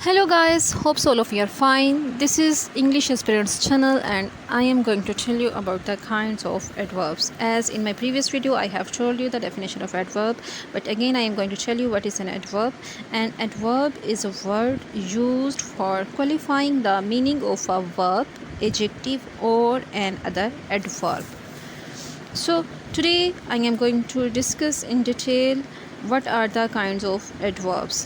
Hello guys, hopes all of you are fine. This is English Aspirants channel and I am going to tell you about the kinds of adverbs. As in my previous video I have told you the definition of adverb, but again I am going to tell you what is an adverb. An adverb is a word used for qualifying the meaning of a verb, adjective or an other adverb. So today I am going to discuss in detail what are the kinds of adverbs.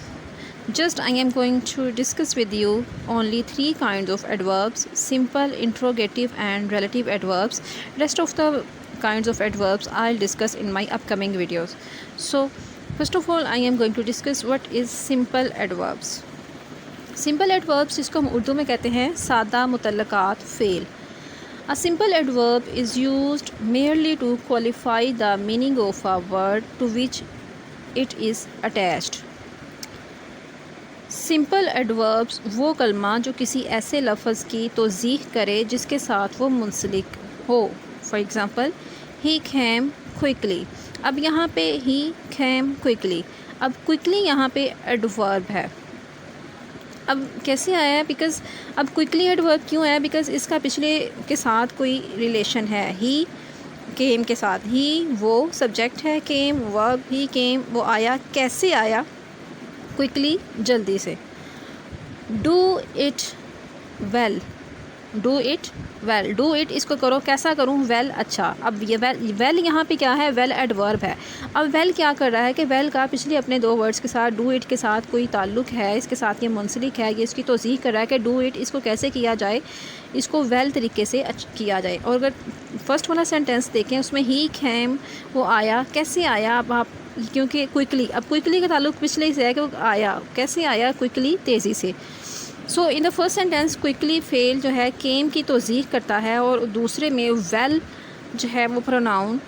Just I am going to discuss with you only three kinds of adverbs: simple, interrogative and relative adverbs. Rest of the kinds of adverbs I'll discuss in my upcoming videos. So first of all I am going to discuss what is simple adverbs. Simple adverbs जिसको हम उर्दू में कहते हैं सादा मुतल्लकात fail. A simple adverb is used merely to qualify the meaning of a word to which it is attached. Simple adverbs वो कलमा जो किसी ऐसे लफ्ज़ की तौज़ीह करे जिसके साथ वो मुंसलिक हो. For example, he cam quickly. अब यहाँ पे ही कैम क्विकली, अब क्विकली यहाँ पे एडवर्ब है. अब कैसे आया है? बिकॉज़ अब क्विकली एडवर्ब क्यों आया? बिकॉज़ इसका पिछले के साथ कोई रिलेशन है. ही केम के साथ, ही वो सब्जेक्ट है, केम वर्ब, ही केम वो आया. कैसे आया? क्विकली, जल्दी से. Do it well, do it well, do it इसको करो. कैसा करूँ? वेल, अच्छा. अब ये वेल यहाँ पे क्या है? वेल एडवर्ब है. अब वेल क्या कर रहा है कि वेल का पिछले अपने दो वर्ड्स के साथ डू इट के साथ कोई ताल्लुक़ है, इसके साथ ये मुंसलिक है, ये इसकी तौज़ीह कर रहा है कि डू इट इसको कैसे किया जाए, इसको वेल तरीके से किया जाए. और अगर फर्स्ट वाला सेंटेंस देखें उसमें ही कैम वो आया. कैसे आया? अब आप क्योंकि क्विकली, अब क्विकली का ताल्लुक़ पिछले से है कि वो आया. कैसे आया? क्विकली, तेज़ी से. So in the first sentence quickly fell जो है केम की तौज़ीह करता है और दूसरे में वेल जो है वो प्रोनाउन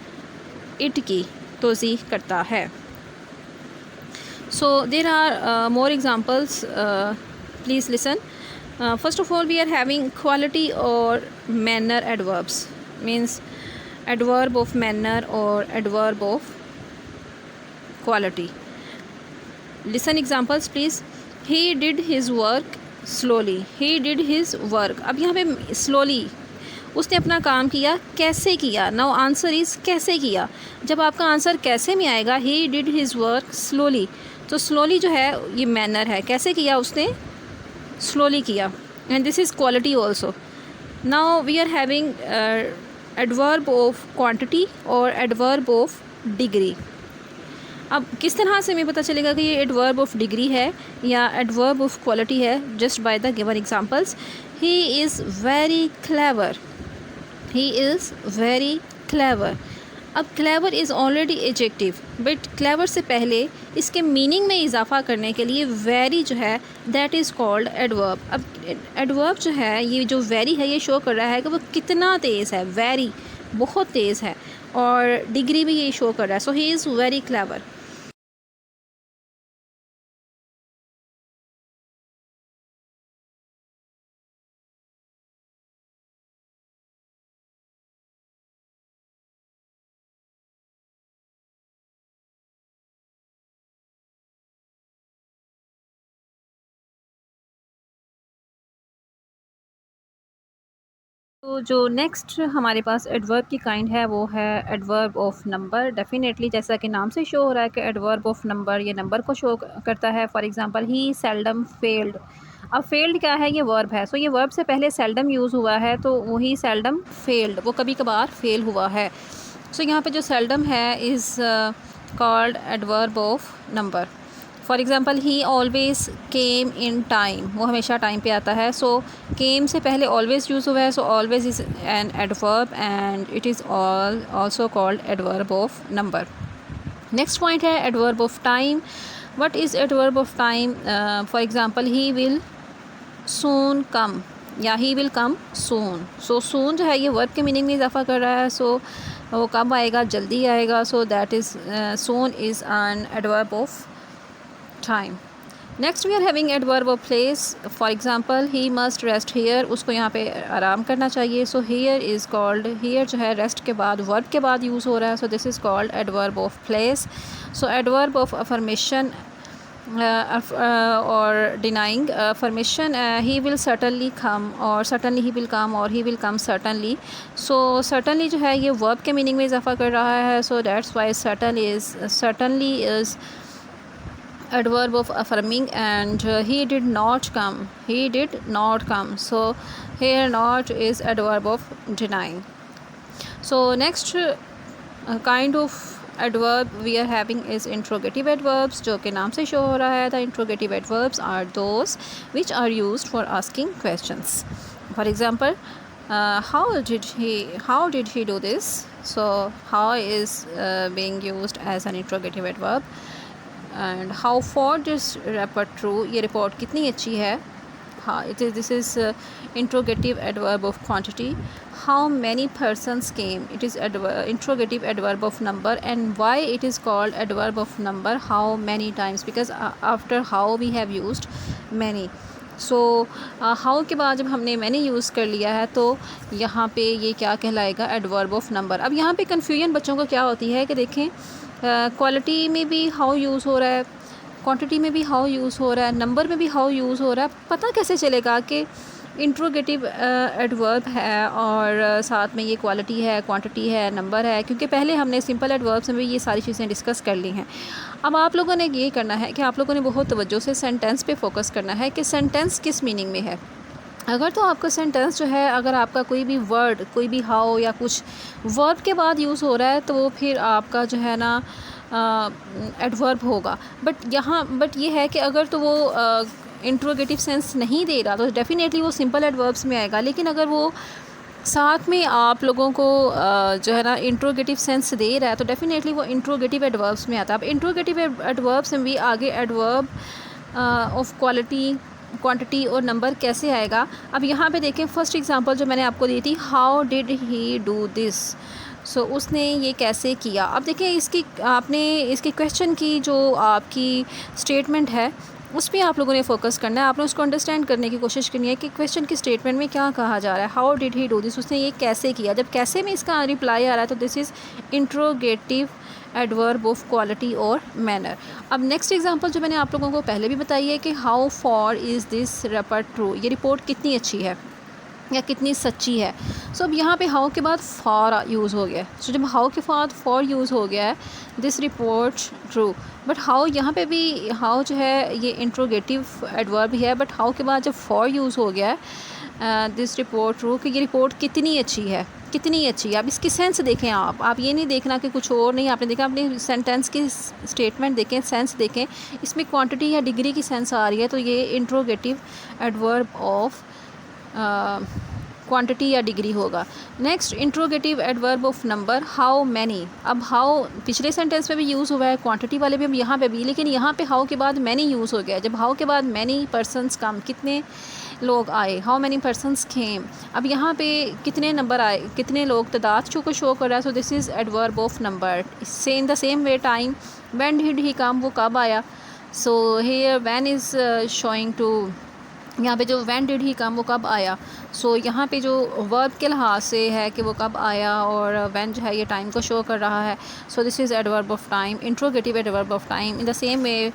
इट की तौज़ीह करता है. So there are more examples, please listen. First of all we are having quality और manner adverbs. Means adverb of manner और adverb of quality. Listen examples please. He did his work slowly. He did his work. अब यहाँ पे slowly उसने अपना काम किया. कैसे किया? Now answer is कैसे किया. जब आपका आंसर कैसे में आएगा, he did his work slowly, तो slowly जो है ये मैनर है. कैसे किया उसने? slowly किया. And this is quality also. Now we are having adverb of quantity और adverb of degree. अब किस तरह से हमें पता चलेगा कि ये एडवर्ब ऑफ डिग्री है या एडवर्ब ऑफ क्वालिटी है? Just by the given examples. He is very clever. He is very clever. अब clever is already adjective, but clever से पहले इसके मीनिंग में इजाफा करने के लिए वेरी जो है दैट इज़ कॉल्ड एडवर्ब. अब एडवर्ब जो है ये जो वेरी है ये शो कर रहा है कि वो कितना तेज़ है. वेरी बहुत तेज़ है और डिग्री भी ये शो कर रहा है. सो ही इज़ वेरी क्लेवर. तो जो नेक्स्ट हमारे पास एडवर्ब की काइंड है वो है एडवर्ब ऑफ नंबर. डेफिनेटली जैसा कि नाम से शो हो रहा है कि एडवर्ब ऑफ नंबर ये नंबर को शो करता है. For example, he seldom failed. अब फेल्ड क्या है? ये वर्ब है. सो ये वर्ब से पहले सेल्डम यूज़ हुआ है तो वही सेल्डम फेल्ड, वो कभी कभार फेल हुआ है. सो यहाँ पे जो सेल्डम है is called adverb of number. For example, he always came in time, वो हमेशा टाइम पे आता है. सो केम से पहले ऑलवेज़ यूज़ हुआ है. So always is an adverb and it is also called adverb of number. Next point है adverb of time. What is adverb of time? For example, he will soon come या he will come सून. सो सून जो है ये verb के meaning में इजाफा कर रहा है. सो वो कब आएगा? जल्दी आएगा. So that is soon is an adverb of time. Next we are having adverb of place. For example, he must rest here. उसको यहाँ पे आराम करना चाहिए. So here is called, here जो है rest के बाद verb के बाद यूज़ हो रहा है. So this is called adverb of place. So adverb of affirmation or denying affirmation, he will certainly come, or certainly he will come, or he will come certainly. So certainly जो है ये verb के meaning में इजाफा कर रहा है, so that's why certainly is adverb of affirming, and he did not come, so here not is adverb of denying. So next kind of adverb we are having is interrogative adverbs, जो कि नाम से show हो रहा है. The interrogative adverbs are those which are used for asking questions. For example, how did he do this? So how is being used as an interrogative adverb. And how far this report true, ये report कितनी अच्छी है. This is interrogative adverb of quantity. How many persons came, it is interrogative adverb of number. And why it is called adverb of number, how many times, because after how we have used many. So how के बाद जब हमने many use कर लिया है तो यहाँ पे ये क्या कहलाएगा, adverb of number. अब यहाँ पे confusion बच्चों को क्या होती है कि देखें क्वालिटी में भी हाउ यूज़ हो रहा है, क्वांटिटी में भी हाउ यूज़ हो रहा है, नंबर में भी हाउ यूज़ हो रहा है. पता कैसे चलेगा कि इंट्रोगेटिव एडवर्ब है और साथ में ये क्वालिटी है, क्वांटिटी है, नंबर है, क्योंकि पहले हमने सिंपल एडवर्ब्स में भी ये सारी चीज़ें डिस्कस कर ली हैं. अब आप लोगों ने ये करना है कि आप लोगों ने बहुत तवज्जो से सेंटेंस पे फोकस करना है कि सेंटेंस किस मीनिंग में है. अगर तो आपका सेंटेंस जो है, अगर आपका कोई भी वर्ड, कोई भी हाउ या कुछ वर्ब के बाद यूज़ हो रहा है तो वो फिर आपका जो है ना एडवर्ब होगा. बट ये है कि अगर तो वो इंट्रोगेटिव सेंस नहीं दे रहा तो डेफ़िनेटली वो सिंपल एडवर्ब्स में आएगा. लेकिन अगर वो साथ में आप लोगों को जो है ना इंट्रोगेटिव सेंस दे रहा है तो डेफ़िनेटली वो इंट्रोगेटिव एडवर्ब्स में आता है. अब इंट्रोगेटिव एडवर्ब्स में भी आगे एडवर्ब ऑफ क्वांटिटी और नंबर कैसे आएगा. अब यहाँ पे देखें फर्स्ट एग्जांपल जो मैंने आपको दी थी, how did he do this. So उसने ये कैसे किया. अब देखें इसकी क्वेश्चन की जो आपकी स्टेटमेंट है उस पर आप लोगों ने फोकस करना है. आपने उसको अंडरस्टैंड करने की कोशिश करनी है कि क्वेश्चन की स्टेटमेंट में क्या कहा जा रहा है. How did he do this, उसने ये कैसे किया. जब कैसे में इसका रिप्लाई आ रहा है तो this is interrogative adverb of quality और मैनर. अब नेक्स्ट एग्जांपल जो मैंने आप लोगों को पहले भी बताई है कि how for is this report true, ये रिपोर्ट कितनी अच्छी है या कितनी सच्ची है. सो अब यहाँ पे हाउ के बाद फॉर यूज़ हो गया. सो जब हाउ के बाद फॉर यूज़ हो गया है, this report true. But how यहाँ पे भी हाउ जो है ये इंट्रोगेटिव एडवर्ब है, बट हाउ के बाद जब फॉर यूज़ हो गया है, दिस रिपोर्ट ट्रू, कि ये रिपोर्ट कितनी अच्छी है, कितनी अच्छी है. अब इसकी सेंस देखें आप ये नहीं देखना कि कुछ और नहीं आपने देखा, अपने सेंटेंस की स्टेटमेंट देखें, सेंस देखें, इसमें क्वांटिटी या डिग्री की सेंस आ रही है तो ये इंट्रोगेटिव एडवर्ब ऑफ क्वांटिटी या डिग्री होगा. Next interrogative adverb of number, how many. अब हाउ पिछले सेंटेंस में भी यूज़ हुआ है, क्वांटिटी वाले भी, अब यहाँ पे भी, लेकिन यहाँ पे हाउ के बाद मैनी यूज़ हो गया. जब हाउ के बाद मैनी पर्सनस कम, कितने लोग आए, हाउ मैनी पर्सनस केम. अब यहाँ पे कितने नंबर आए, कितने लोग, तादाद को शो कर रहा है. So this is adverb of number. In the same way time, when did he come, वो कब आया. So here when is showing to, यहाँ पे जो व्हेन डिड ही कम वो कब आया. सो यहाँ पे जो वर्ब के लिहाज से है कि वो कब आया, और व्हेन जो है ये टाइम को शो कर रहा है. So this is adverb of time, interrogative adverb of time. In the same way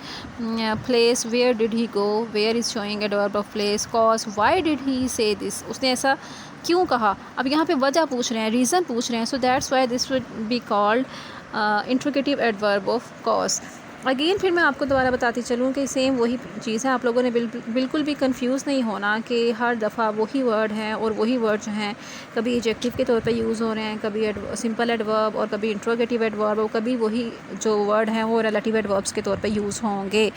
place, where did he go, where is showing adverb of place. Cause, why did he say this, उसने ऐसा क्यों कहा. अब यहाँ पे वजह पूछ रहे हैं, रीज़न पूछ रहे हैं. So that's why this would be called interrogative adverb of cause. Again फिर मैं आपको दोबारा बताती चलूँ कि सेम वही चीज़ है. आप लोगों ने बिल्कुल भी कंफ्यूज नहीं होना कि हर दफ़ा वही वर्ड हैं और वही वर्ड जो हैं कभी एडजेक्टिव के तौर पे यूज़ हो रहे हैं, कभी सिंपल एडवर्ब और कभी इंट्रोगेटिव एडवर्ब, और कभी वही जो वर्ड हैं वो रिलेटिव एडवर्ब्स के तौर पे यूज़ होंगे.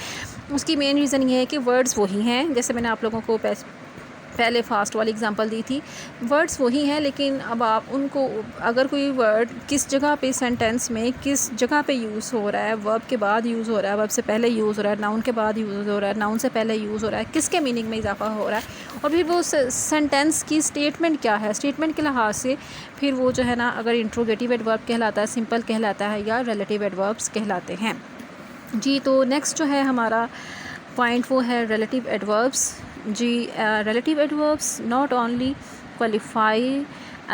उसकी मेन रीज़न ये है कि वर्ड्स वही हैं. जैसे मैंने आप लोगों को पहले फास्ट वाली एग्जांपल दी थी, वर्ड्स वही हैं, लेकिन अब आप उनको, अगर कोई वर्ड किस जगह पे सेंटेंस में किस जगह पे यूज़ हो रहा है, वर्ब के बाद यूज़ हो रहा है, वर्ब से पहले यूज़ हो रहा है, नाउन के बाद यूज़ हो रहा है, नाउन से पहले यूज़ हो रहा है, किसके मीनिंग में इजाफा हो रहा है, और फिर वो सेंटेंस की स्टेटमेंट क्या है, स्टेटमेंट के लिहाज से फिर वो जो है ना अगर इंट्रोगेटिव एडवर्ब कहलाता है, सिंपल कहलाता है, या रिलेटिव एडवर्ब्स कहलाते हैं. जी, तो नेक्स्ट जो है हमारा पॉइंट वो है रिलेटिव एडवर्ब्स. जी, relative adverbs not only qualify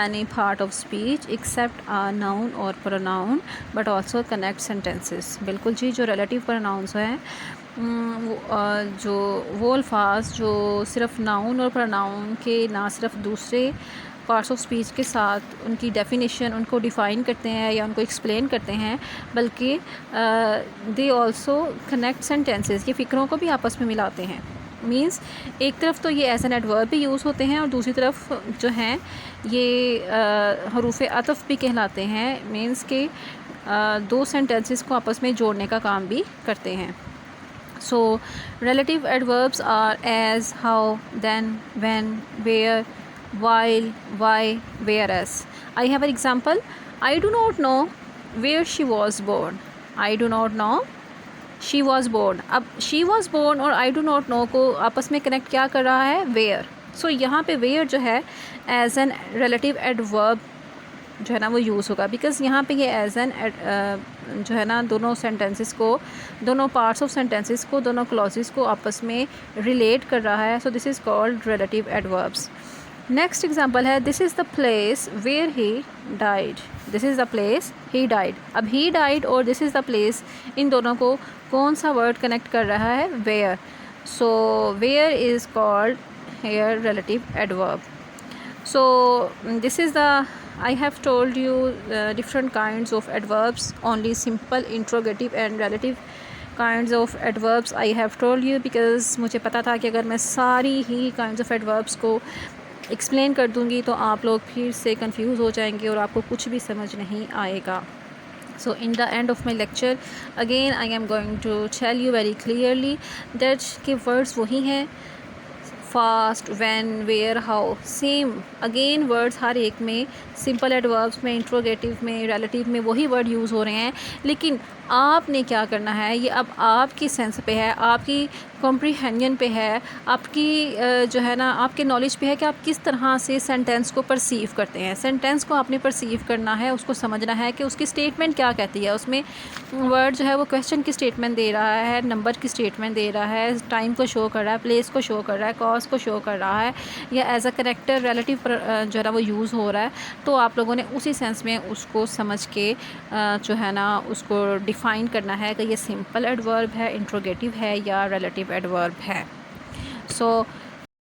any part of speech except a noun or pronoun but also connect sentences. बिल्कुल जी, जो relative pronouns हैं जो वो अल्फाज जो सिर्फ नाउन और प्रोनाउन के ना सिर्फ दूसरे पार्ट्स ऑफ स्पीच के साथ उनकी डेफिनेशन उनको डिफ़ाइन करते हैं या उनको एक्सप्लेन करते हैं, बल्कि दे आल्सो कनेक्ट सेंटेंसेस, ये फ़िक्रों को भी आपस में मिलाते हैं। मींस एक तरफ तो ये एज एन एडवर्ब भी यूज़ होते हैं और दूसरी तरफ जो हैं ये हरूफ अतफ़ भी कहलाते हैं। मींस के दो सेंटेंसेस को आपस में जोड़ने का काम भी करते हैं। So relative adverbs are as, how, then, when, where, while, why, whereas. I have an example. I do not know where she was born. I do not know she was born. अब she was born और I do not know को आपस में connect क्या कर रहा है? Where. So यहाँ पे where जो है as an relative adverb जो है ना वो यूज़ होगा, बिकॉज़ यहाँ पे ये एज एन जो है ना दोनों सेंटेंसेस को, दोनों पार्ट्स ऑफ सेंटेंसेस को, दोनों क्लॉजेस को आपस में रिलेट कर रहा है। So this is called relative adverbs. Next example है this is the place where he died. This is the place he died. अब ही डाइड और दिस इज़ द प्लेस, इन दोनों को कौन सा वर्ड कनेक्ट कर रहा है? Where. So where is called here relative adverb. So this is the I have told you different kinds of adverbs, only simple, interrogative and relative kinds of adverbs I have told you because मुझे पता था कि अगर मैं सारी ही kinds of adverbs को explain कर दूँगी तो आप लोग फिर से confuse हो जाएंगे और आपको कुछ भी समझ नहीं आएगा। So in the end of my lecture again I am going to tell you very clearly that के words वही हैं, fast, when, where, how, same again words हर एक में, सिंपल एडवर्ब्स में, इंट्रोगेटिव में, रिलेटिव में वही वर्ड यूज़ हो रहे हैं। लेकिन आपने क्या करना है, ये अब आपकी सेंस पे है, आपकी कॉम्प्रीहेंजन पे है, आपकी जो है ना आपके नॉलेज पे है कि आप किस तरह से सेंटेंस को परसीव करते हैं। सेंटेंस को आपने परसीव करना है, उसको समझना है कि उसकी स्टेटमेंट क्या कहती है। उसमें वर्ड जो है वो क्वेश्चन की स्टेटमेंट दे रहा है, नंबर की स्टेटमेंट दे रहा है, टाइम को शो कर रहा है, प्लेस को शो कर रहा है, कॉज को शो कर रहा है, या एज अ करेक्टर रिलेटिव जो है ना वो यूज़ हो रहा है। तो आप लोगों ने उसी सेंस में उसको समझ के जो है ना उसको डिफ़ाइन करना है कि ये सिंपल एडवर्ब है, इंट्रोगेटिव है या रिलेटिव एडवर्ब है। सो